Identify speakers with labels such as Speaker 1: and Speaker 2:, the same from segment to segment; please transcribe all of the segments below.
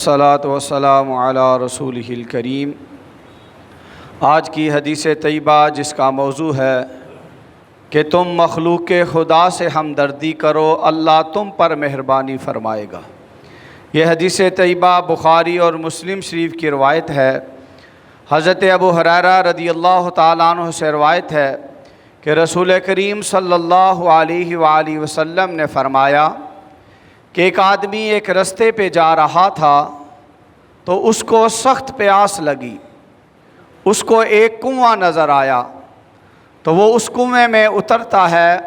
Speaker 1: الصلاۃ والسلام علی رسولہ الکریم۔ آج کی حدیث طیبہ جس کا موضوع ہے کہ تم مخلوق خدا سے ہمدردی کرو، اللہ تم پر مہربانی فرمائے گا۔ یہ حدیث طیبہ بخاری اور مسلم شریف کی روایت ہے۔ حضرت ابو ہریرہ رضی اللہ تعالیٰ عنہ سے روایت ہے کہ رسول کریم صلی اللہ علیہ وآلہ وسلم نے فرمایا کہ ایک آدمی ایک رستے پہ جا رہا تھا تو اس کو سخت پیاس لگی۔ اس کو ایک کنواں نظر آیا تو وہ اس کنویں میں اترتا ہے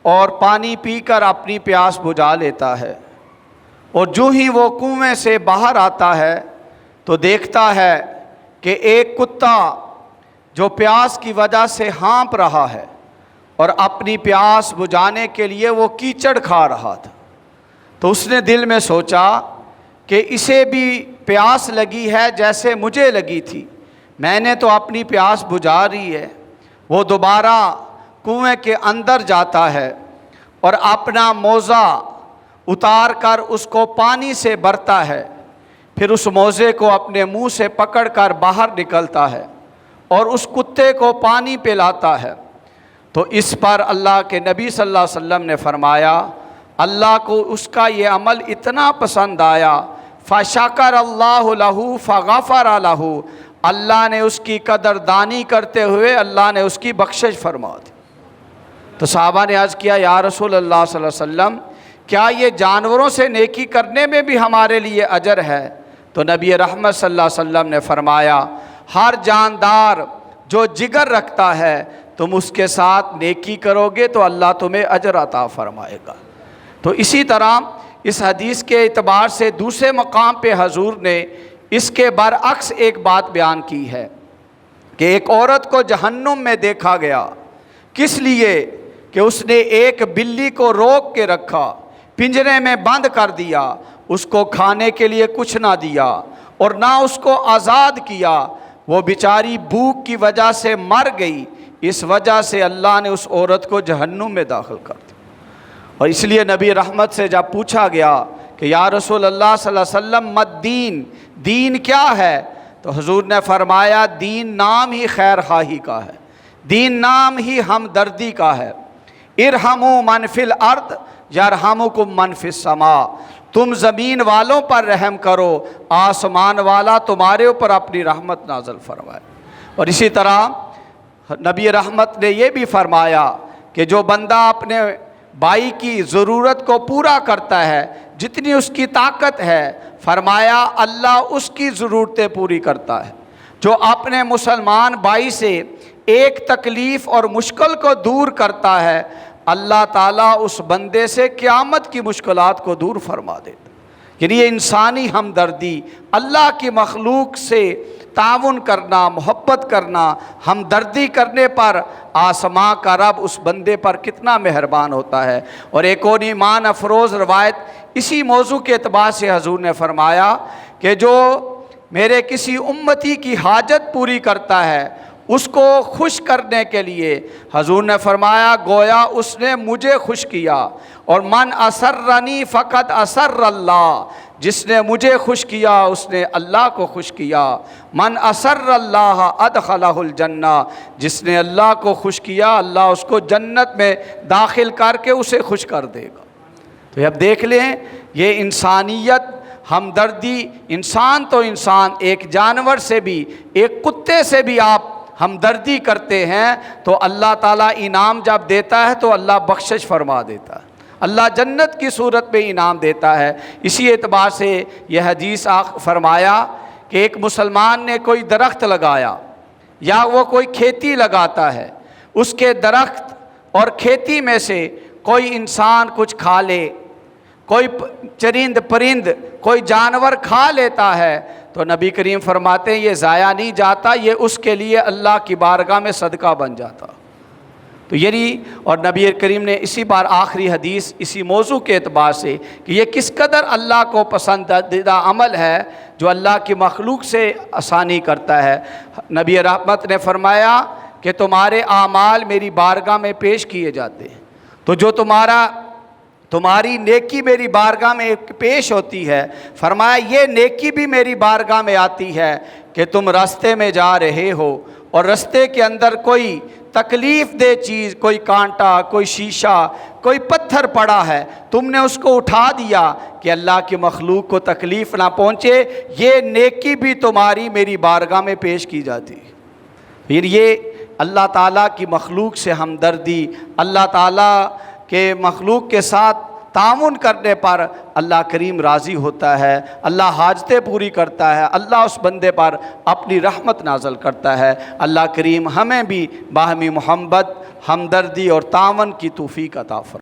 Speaker 1: اور پانی پی کر اپنی پیاس بجھا لیتا ہے، اور جو ہی وہ کنویں سے باہر آتا ہے تو دیکھتا ہے کہ ایک کتا جو پیاس کی وجہ سے ہانپ رہا ہے اور اپنی پیاس بجھانے کے لیے وہ کیچڑ کھا رہا تھا۔ تو اس نے دل میں سوچا کہ اسے بھی پیاس لگی ہے جیسے مجھے لگی تھی، میں نے تو اپنی پیاس بجھا رہی ہے۔ وہ دوبارہ کنویں کے اندر جاتا ہے اور اپنا موزہ اتار کر اس کو پانی سے بھرتا ہے، پھر اس موزے کو اپنے منہ سے پکڑ کر باہر نکلتا ہے اور اس کتے کو پانی پلاتا ہے۔ تو اس پر اللہ کے نبی صلی اللہ علیہ وسلم نے فرمایا، اللہ کو اس کا یہ عمل اتنا پسند آیا، فَشَكَرَ اللَّهُ لَهُ فَغَفَرَ لَهُ، اللہ نے اس کی قدردانی کرتے ہوئے اللہ نے اس کی بخشش فرما دی۔ تو صحابہ نے عرض کیا، یا رسول اللہ صلی اللہ علیہ وسلم، کیا یہ جانوروں سے نیکی کرنے میں بھی ہمارے لیے اجر ہے؟ تو نبی رحمت صلی اللہ علیہ وسلم نے فرمایا، ہر جاندار جو جگر رکھتا ہے تم اس کے ساتھ نیکی کرو گے تو اللہ تمہیں اجر عطا فرمائے گا۔ تو اسی طرح اس حدیث کے اعتبار سے دوسرے مقام پہ حضور نے اس کے برعکس ایک بات بیان کی ہے کہ ایک عورت کو جہنم میں دیکھا گیا، کس لیے کہ اس نے ایک بلی کو روک کے رکھا، پنجرے میں بند کر دیا، اس کو کھانے کے لیے کچھ نہ دیا اور نہ اس کو آزاد کیا، وہ بیچاری بھوک کی وجہ سے مر گئی۔ اس وجہ سے اللہ نے اس عورت کو جہنم میں داخل کر دیا۔ اور اس لیے نبی رحمت سے جب پوچھا گیا کہ یا رسول اللہ صلی اللہ علیہ وسلم مد دین، دین کیا ہے؟ تو حضور نے فرمایا، دین نام ہی خیر خواہی کا ہے، دین نام ہی ہمدردی کا ہے۔ ارحموا من فی الارض یرحمکم من فی السماء، تم زمین والوں پر رحم کرو، آسمان والا تمہارے اوپر اپنی رحمت نازل فرمائے۔ اور اسی طرح نبی رحمت نے یہ بھی فرمایا کہ جو بندہ اپنے بھائی کی ضرورت کو پورا کرتا ہے جتنی اس کی طاقت ہے، فرمایا اللہ اس کی ضرورتیں پوری کرتا ہے۔ جو اپنے مسلمان بھائی سے ایک تکلیف اور مشکل کو دور کرتا ہے، اللہ تعالیٰ اس بندے سے قیامت کی مشکلات کو دور فرما دیتا۔ یعنی یہ انسانی ہمدردی، اللہ کی مخلوق سے تعاون کرنا، محبت کرنا، ہمدردی کرنے پر آسماں کا رب اس بندے پر کتنا مہربان ہوتا ہے۔ اور ایک اور ایمان افروز روایت اسی موضوع کے اعتبار سے حضور نے فرمایا کہ جو میرے کسی امتی کی حاجت پوری کرتا ہے، اس کو خوش کرنے کے لیے حضور نے فرمایا گویا اس نے مجھے خوش کیا، اور من اسرنی فقط اسر اللہ، جس نے مجھے خوش کیا اس نے اللہ کو خوش کیا۔ من اسر اللہ ادخلہ الجنہ، جس نے اللہ کو خوش کیا اللہ اس کو جنت میں داخل کر کے اسے خوش کر دے گا۔ تو اب دیکھ لیں یہ انسانیت، ہمدردی، انسان تو انسان، ایک جانور سے بھی، ایک کتے سے بھی آپ ہمدردی کرتے ہیں تو اللہ تعالیٰ انعام جب دیتا ہے تو اللہ بخشش فرما دیتا ہے، اللہ جنت کی صورت میں انعام دیتا ہے۔ اسی اعتبار سے یہ حدیث فرمایا کہ ایک مسلمان نے کوئی درخت لگایا یا وہ کوئی کھیتی لگاتا ہے، اس کے درخت اور کھیتی میں سے کوئی انسان کچھ کھا لے، کوئی چرند پرند کوئی جانور کھا لیتا ہے تو نبی کریم فرماتے ہیں یہ ضائع نہیں جاتا، یہ اس کے لیے اللہ کی بارگاہ میں صدقہ بن جاتا۔ تو یعنی اور نبی کریم نے اسی بار آخری حدیث اسی موضوع کے اعتبار سے کہ یہ کس قدر اللہ کو پسندیدہ عمل ہے جو اللہ کی مخلوق سے آسانی کرتا ہے۔ نبی رحمت نے فرمایا کہ تمہارے اعمال میری بارگاہ میں پیش کیے جاتے ہیں، تو جو تمہاری نیکی میری بارگاہ میں پیش ہوتی ہے۔ فرمایا یہ نیکی بھی میری بارگاہ میں آتی ہے کہ تم راستے میں جا رہے ہو اور راستے کے اندر کوئی تکلیف دہ چیز، کوئی کانٹا، کوئی شیشہ، کوئی پتھر پڑا ہے، تم نے اس کو اٹھا دیا کہ اللہ کی مخلوق کو تکلیف نہ پہنچے، یہ نیکی بھی تمہاری میری بارگاہ میں پیش کی جاتی ہے۔ پھر یہ اللہ تعالیٰ کی مخلوق سے ہمدردی، اللہ تعالیٰ کے مخلوق کے ساتھ تعاون کرنے پر اللہ کریم راضی ہوتا ہے، اللہ حاجتیں پوری کرتا ہے، اللہ اس بندے پر اپنی رحمت نازل کرتا ہے۔ اللہ کریم ہمیں بھی باہمی محبت، ہمدردی اور تعاون کی توفیق عطا فرمائے۔